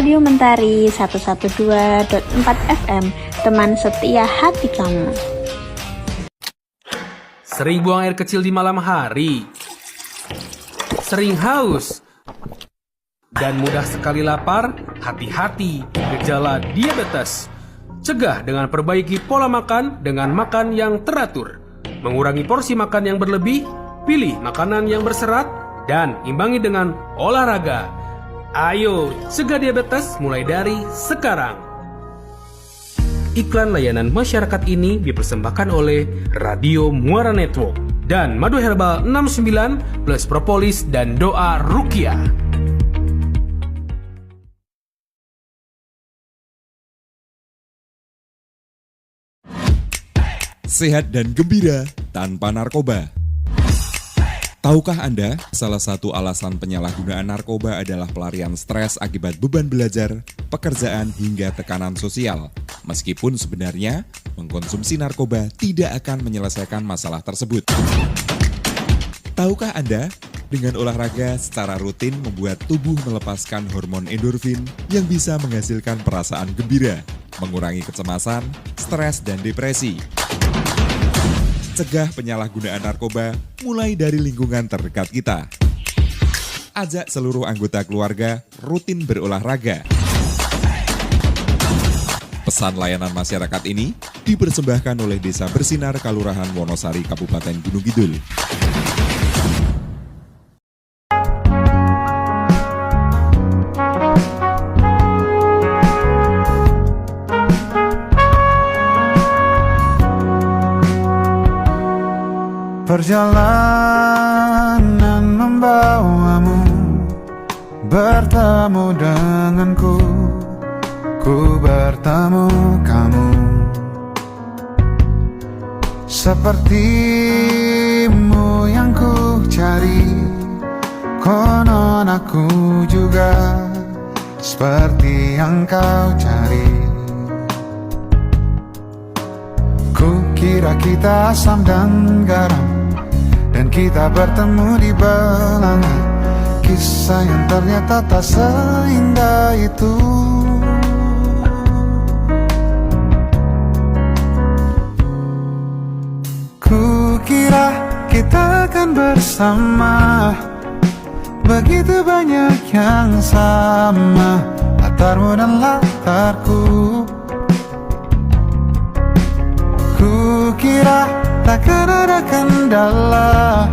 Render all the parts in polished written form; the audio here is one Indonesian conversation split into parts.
Radio Mentari 112.4 FM, teman setia hati kamu. Sering buang air kecil di malam hari, sering haus, dan mudah sekali lapar. Hati-hati gejala diabetes. Cegah dengan perbaiki pola makan dengan makan yang teratur, mengurangi porsi makan yang berlebih, pilih makanan yang berserat, dan imbangi dengan olahraga. Ayo, cegah diabetes mulai dari sekarang. Iklan layanan masyarakat ini dipersembahkan oleh Radio Muara Network dan Madu Herbal 69 plus Propolis dan Doa Ruqyah. Sehat dan gembira tanpa narkoba. Tahukah Anda, salah satu alasan penyalahgunaan narkoba adalah pelarian stres akibat beban belajar, pekerjaan, hingga tekanan sosial. Meskipun sebenarnya, mengkonsumsi narkoba tidak akan menyelesaikan masalah tersebut. Tahukah Anda, dengan olahraga secara rutin membuat tubuh melepaskan hormon endorfin yang bisa menghasilkan perasaan gembira, mengurangi kecemasan, stres, dan depresi. Cegah penyalahgunaan narkoba mulai dari lingkungan terdekat kita. Ajak seluruh anggota keluarga rutin berolahraga. Pesan layanan masyarakat ini dipersembahkan oleh Desa Bersinar Kalurahan Wonosari, Kabupaten Gunung Kidul. Perjalanan membawamu bertemu denganku, ku bertemu kamu. Sepertimu yang ku cari, konon aku juga seperti yang kau cari. Ku kira kita asam dan garam, dan kita bertemu di belanga. Kisah yang ternyata tak seindah itu. Ku kira kita akan bersama, begitu banyak yang sama, latarmu dan latarku. Ku kira takkan ada kendala,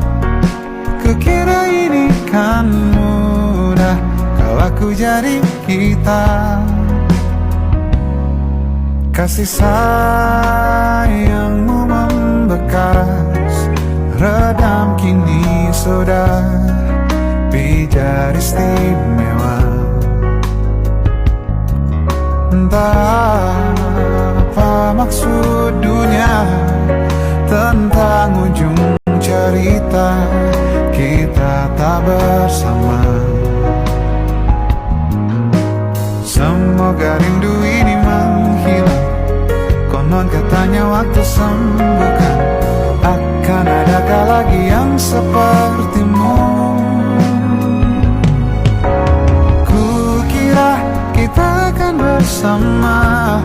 kukira ini kan mudah kalau aku jadi kita. Kasih sayangmu membekas, redam kini sudah pijar istimewa. Entah apa maksud dunia tentang ujung cerita kita tak bersama. Semoga rindu ini menghilang, konon katanya waktu sembuhkan. Akan adakah lagi yang sepertimu? Kukira kita akan bersama,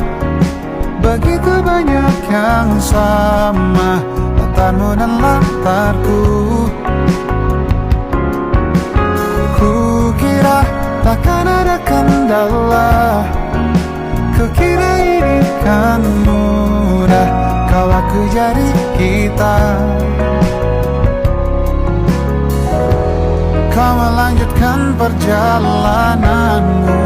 begitu banyak yang sama, latarmu dan latarku. Kukira takkan ada kendala, kukira ini kan mudah kalau aku jadi kita. Kau melanjutkan perjalananmu,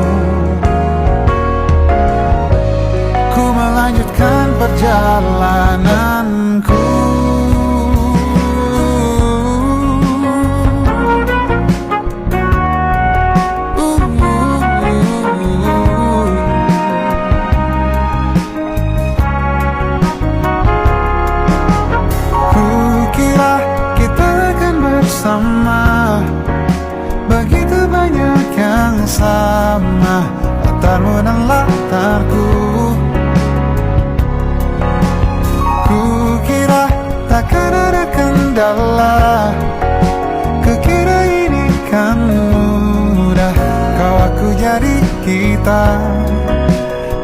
ku melanjutkan perjalananku. Kukira kita akan bersama, begitu banyak yang sama, latarmu dan latarku. Kukira takkan ada kendala, kukira ini kan mudah kalau aku jadi kita,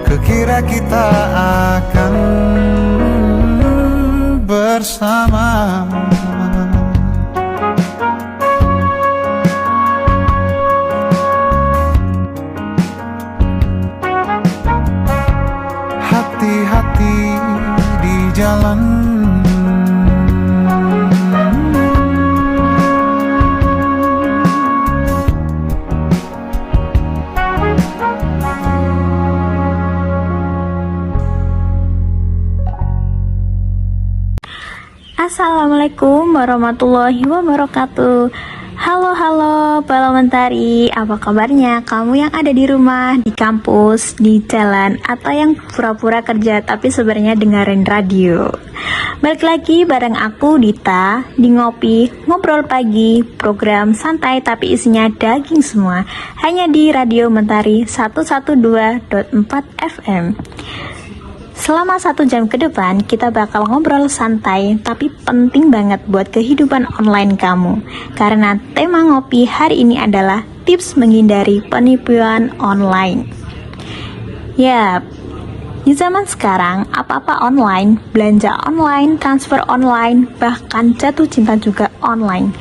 kukira kita akan bersama. Hati-hati di jalan, Assalamualaikum warahmatullahi wabarakatuh. Halo Parlamentari, apa kabarnya kamu yang ada di rumah, di kampus, di jalan, atau yang pura-pura kerja tapi sebenarnya dengerin radio. Balik lagi bareng aku Dita di Ngopi Ngobrol Pagi, program santai tapi isinya daging semua, hanya di Radio Mentari 112.4 FM. Selama 1 jam ke depan, kita bakal ngobrol santai, tapi penting banget buat kehidupan online kamu. Karena tema ngopi hari ini adalah tips menghindari penipuan online. Yap, di zaman sekarang, apa-apa online, belanja online, transfer online, bahkan jatuh cinta juga online.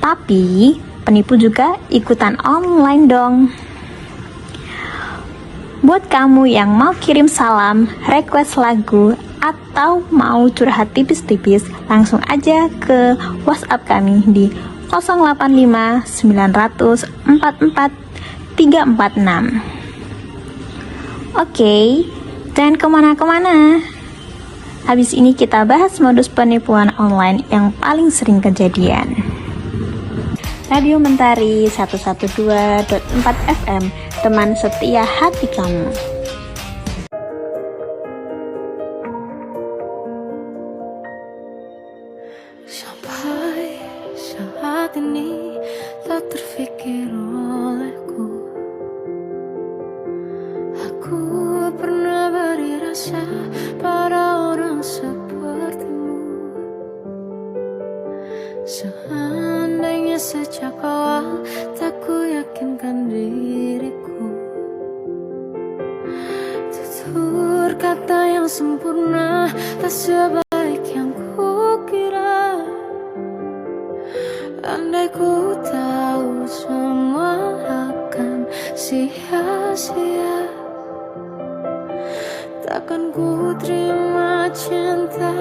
Tapi, penipu juga ikutan online dong. Buat kamu yang mau kirim salam, request lagu, atau mau curhat tipis-tipis, langsung aja ke WhatsApp kami di 085 900 44 346. Oke, jangan kemana-kemana. Habis ini kita bahas modus penipuan online yang paling sering kejadian. Radio Mentari 112.4 FM, teman setia hati kamu. Sampai saat ini tak terfikir olehku, aku pernah beri rasa pada orang sepertimu. Seandainya sejak awal tak ku yakinkan diriku, tutur kata yang sempurna tak sebaik yang ku kira. Andai ku tahu semua akan sia-sia, takkan ku terima cinta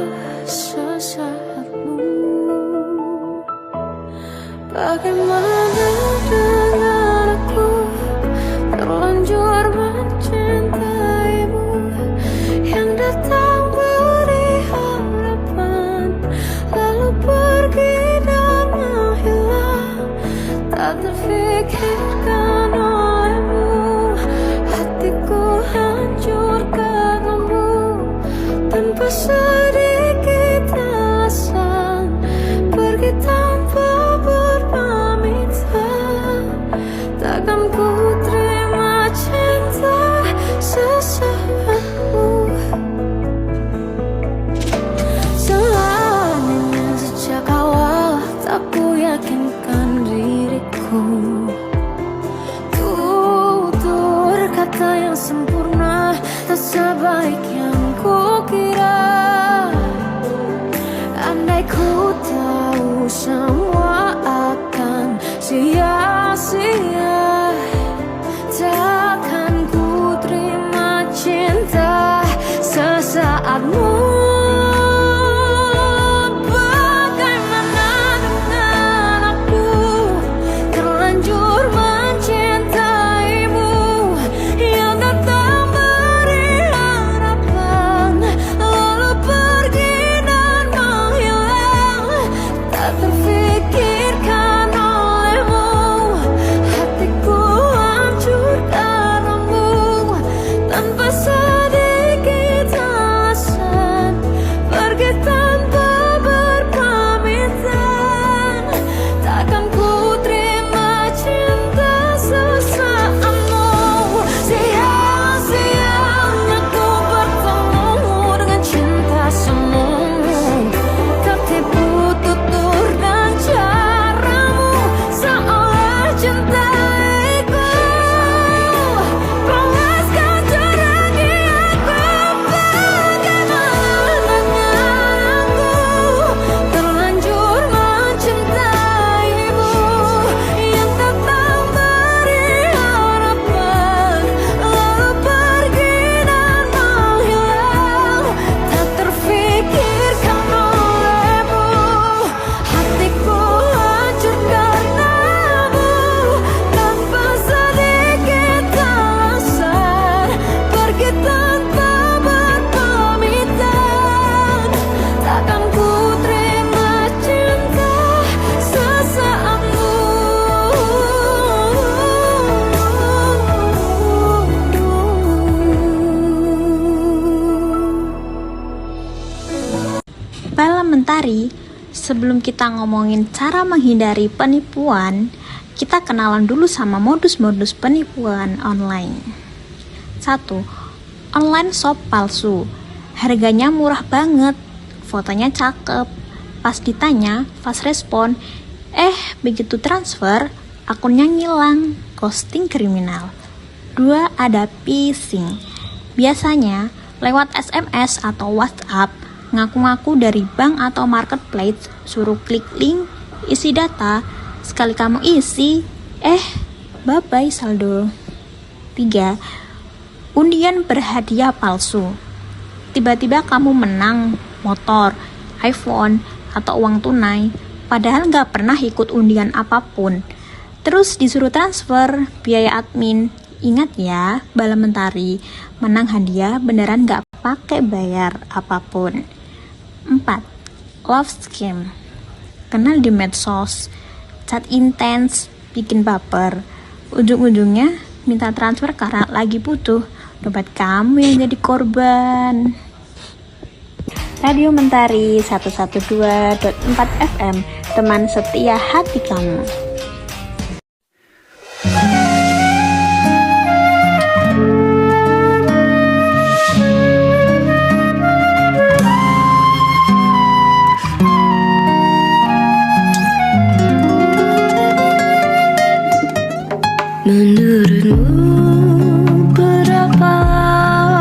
sesaatmu. Bagaimana dengan aku terlanjur mencintaimu, yang datang beri harapan lalu pergi dan menghilang, tak terfikirkan olehmu. Hatiku hancur karenamu tanpa sedikit alasan, pergi tanpa takkan ku terima cinta sesaatmu. Seandainya sejak awal tak ku yakinkan diriku, Sebelum kita ngomongin cara menghindari penipuan, kita kenalan dulu sama modus-modus penipuan online. 1. Online shop palsu. Harganya murah banget, fotonya cakep. Pas ditanya, fast respon, begitu transfer, akunnya ngilang, ghosting kriminal. 2. Ada phishing. Biasanya lewat SMS atau WhatsApp, ngaku-ngaku dari bank atau marketplace, suruh klik link, isi data, sekali kamu isi, bye-bye saldo. 3. Undian berhadiah palsu. Tiba-tiba kamu menang motor, iPhone, atau uang tunai, padahal nggak pernah ikut undian apapun. Terus disuruh transfer biaya admin. Ingat ya, Bala Mentari, menang hadiah beneran nggak pakai bayar apapun. 4. Love scam. Kenal di medsos, chat intens, bikin baper. Ujung-ujungnya minta transfer karena lagi butuh. Dompet kamu yang jadi korban. Radio Mentari 112.4 FM, teman setia hati kamu. Menurutmu berapa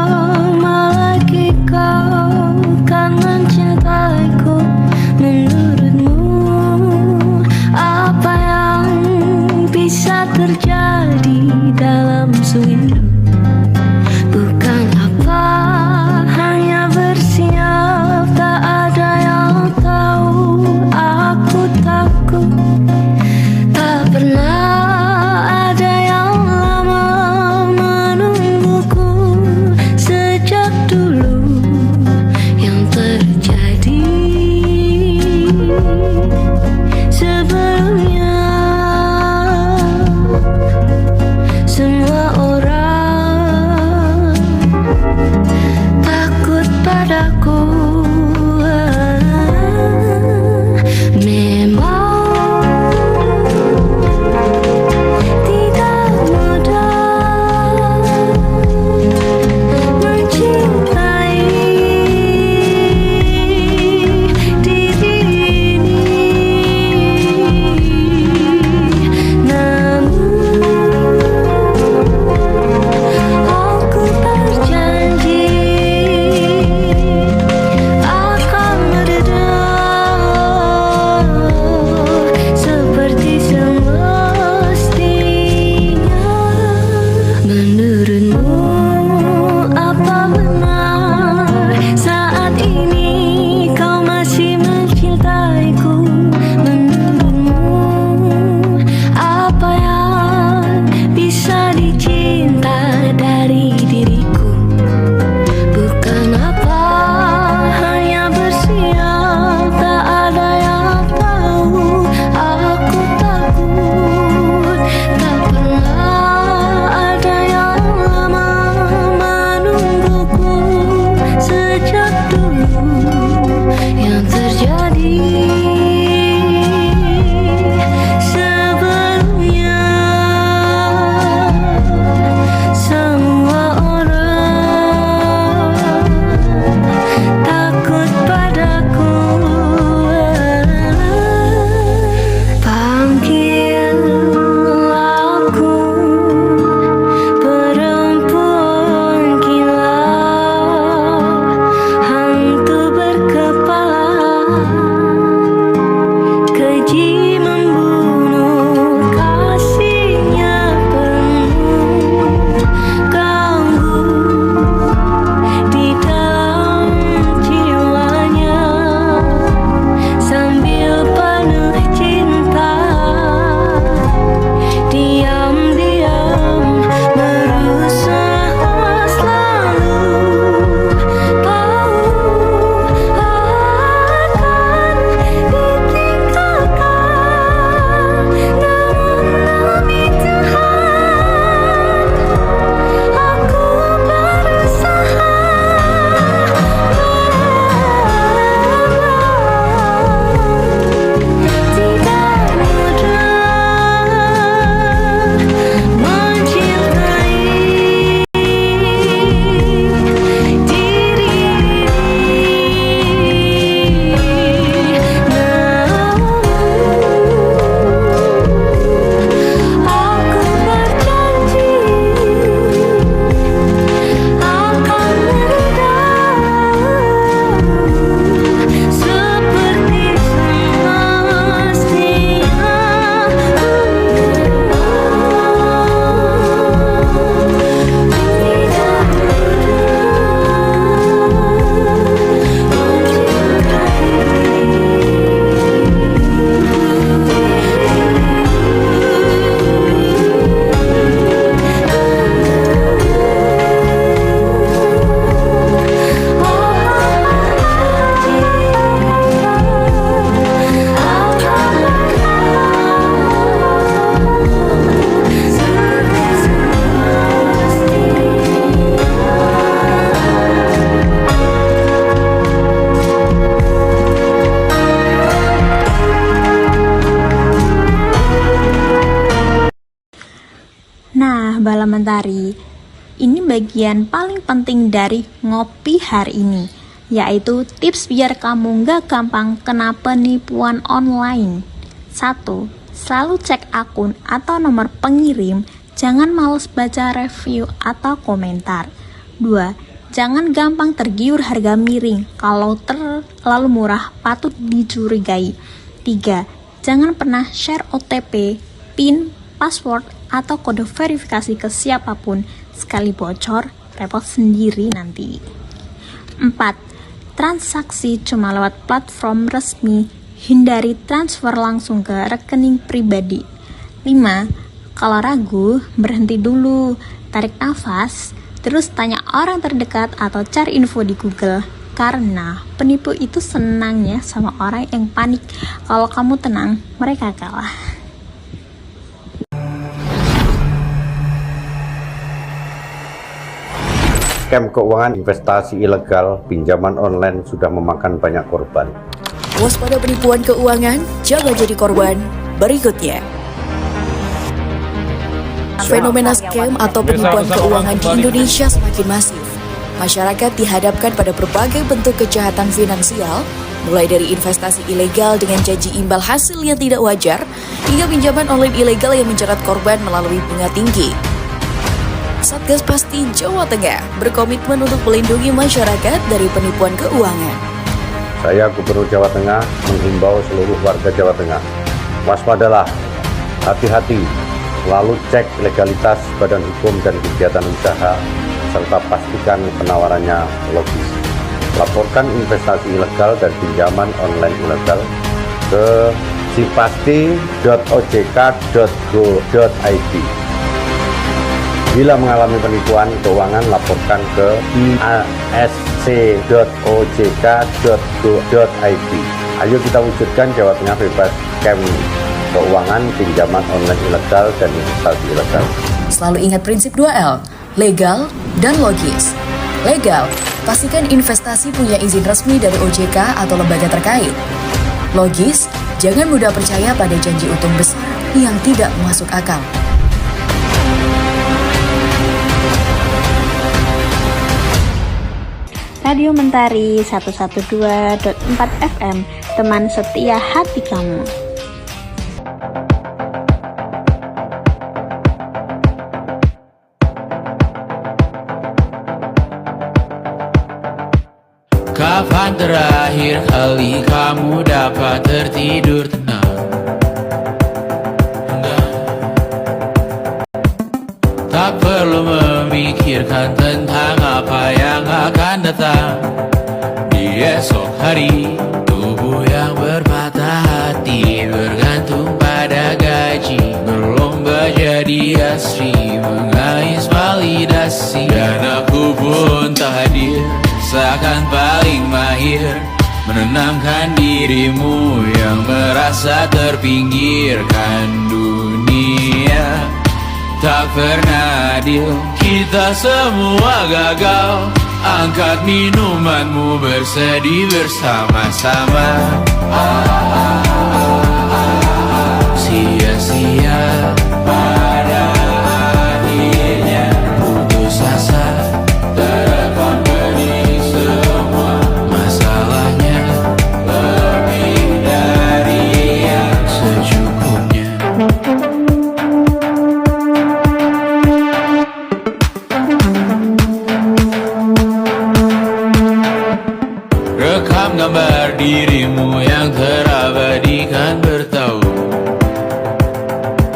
lama lagi kau kan mencintaiku? Menurutmu apa yang bisa terjadi dalam sewindu? Bukan apa, hanya bersiap, tak ada yang tahu. Aku takut tak pernah sebelumnya. Bala Mentari. Ini bagian paling penting dari ngopi hari ini, yaitu tips biar kamu nggak gampang kena penipuan online. 1. Selalu cek akun atau nomor pengirim, jangan males baca review atau komentar. 2. Jangan gampang tergiur harga miring, kalau terlalu murah patut dicurigai. 3. Jangan pernah share OTP, PIN, password, atau kode verifikasi ke siapapun, sekali bocor, repot sendiri nanti. 4. Transaksi cuma lewat platform resmi, hindari transfer langsung ke rekening pribadi. 5. Kalau ragu, berhenti dulu, tarik nafas, terus tanya orang terdekat atau cari info di Google. Karena penipu itu senangnya sama orang yang panik. Kalau kamu tenang, mereka kalah. Scam keuangan, investasi ilegal, pinjaman online sudah memakan banyak korban. Waspada penipuan keuangan, jangan jadi korban berikutnya. Fenomena scam atau penipuan keuangan di Indonesia semakin masif. Masyarakat dihadapkan pada berbagai bentuk kejahatan finansial, mulai dari investasi ilegal dengan janji imbal hasil yang tidak wajar, hingga pinjaman online ilegal yang menjerat korban melalui bunga tinggi. Satgas Pasti Jawa Tengah berkomitmen untuk melindungi masyarakat dari penipuan keuangan. Saya Gubernur Jawa Tengah menghimbau seluruh warga Jawa Tengah, waspadalah, hati-hati, selalu cek legalitas badan hukum dan kegiatan usaha, serta pastikan penawarannya logis. Laporkan investasi ilegal dan pinjaman online ilegal ke sipasti.ojk.go.id. Bila mengalami penipuan keuangan, laporkan ke iasc.ojk.go.id. Ayo kita wujudkan Jawa Tengah bebas scam keuangan, pinjaman online ilegal, dan investasi ilegal. Selalu ingat prinsip 2L, legal dan logis. Legal, pastikan investasi punya izin resmi dari OJK atau lembaga terkait. Logis, jangan mudah percaya pada janji untung besar yang tidak masuk akal. Radio Mentari 112.4 FM, teman setia hati kamu. Kapan terakhir kali kamu dapat tertidur tenang? Tak perlu memikirkan tentang apa yang akan datang di esok hari. Tubuh yang berpatah hati bergantung pada gaji, berlomba jadi asri, mengais validasi. Dan aku pun tak hadir, seakan paling mahir menenangkan dirimu yang merasa terpinggirkan dunia. Tak pernah adil, kita semua gagal. Angkat minumanmu, bersedih bersama-sama. Sia-sia pada akhirnya putus asa, terekam benih semua. Masalahnya lebih dari yang secukupnya. Rekam gambar dirimu yang terabadikan bertahun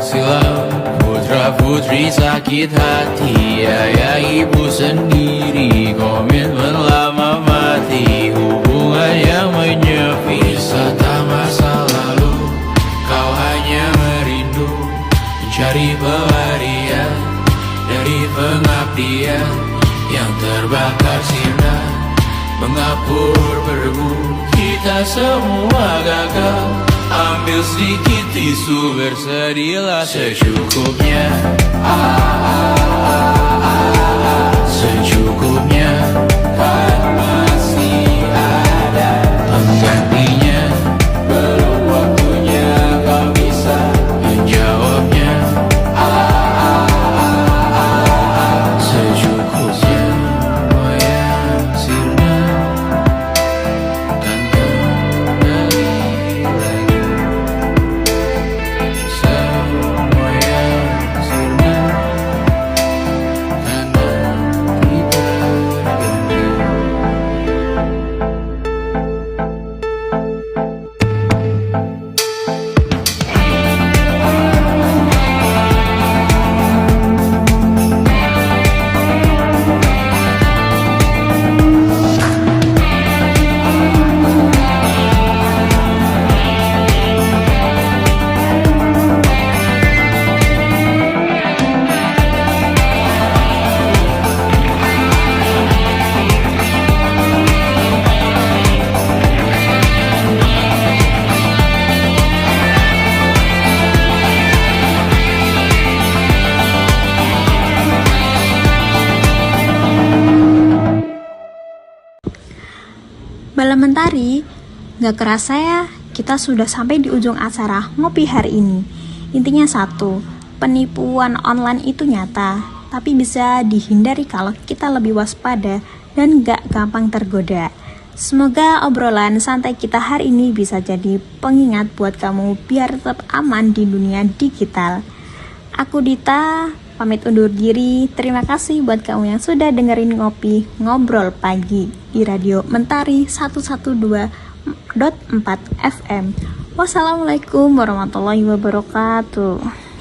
silam. Putra-putri sakit hati, ayah ibu sendiri, komitmen lama mati, hubungan yang menyepi. Wisata masa lalu, kau hanya merindu, mencari pelarian dari pengabdian yang terbakar sinar, mengapur berbu. Kita semua gagal, ambil sedikit tisu, bersedihlah secukupnya. Secukupnya, kan masih ada penggantinya. Belum waktunya kau bisa menjawabnya. Sobat Mentari, gak kerasa ya, kita sudah sampai di ujung acara ngopi hari ini. Intinya satu, penipuan online itu nyata, tapi bisa dihindari kalau kita lebih waspada dan gak gampang tergoda. Semoga obrolan santai kita hari ini bisa jadi pengingat buat kamu biar tetap aman di dunia digital. Aku Dita, pamit undur diri. Terima kasih buat kamu yang sudah dengerin Ngopi Ngobrol Pagi di Radio Mentari 112.4 FM. Wassalamualaikum warahmatullahi wabarakatuh.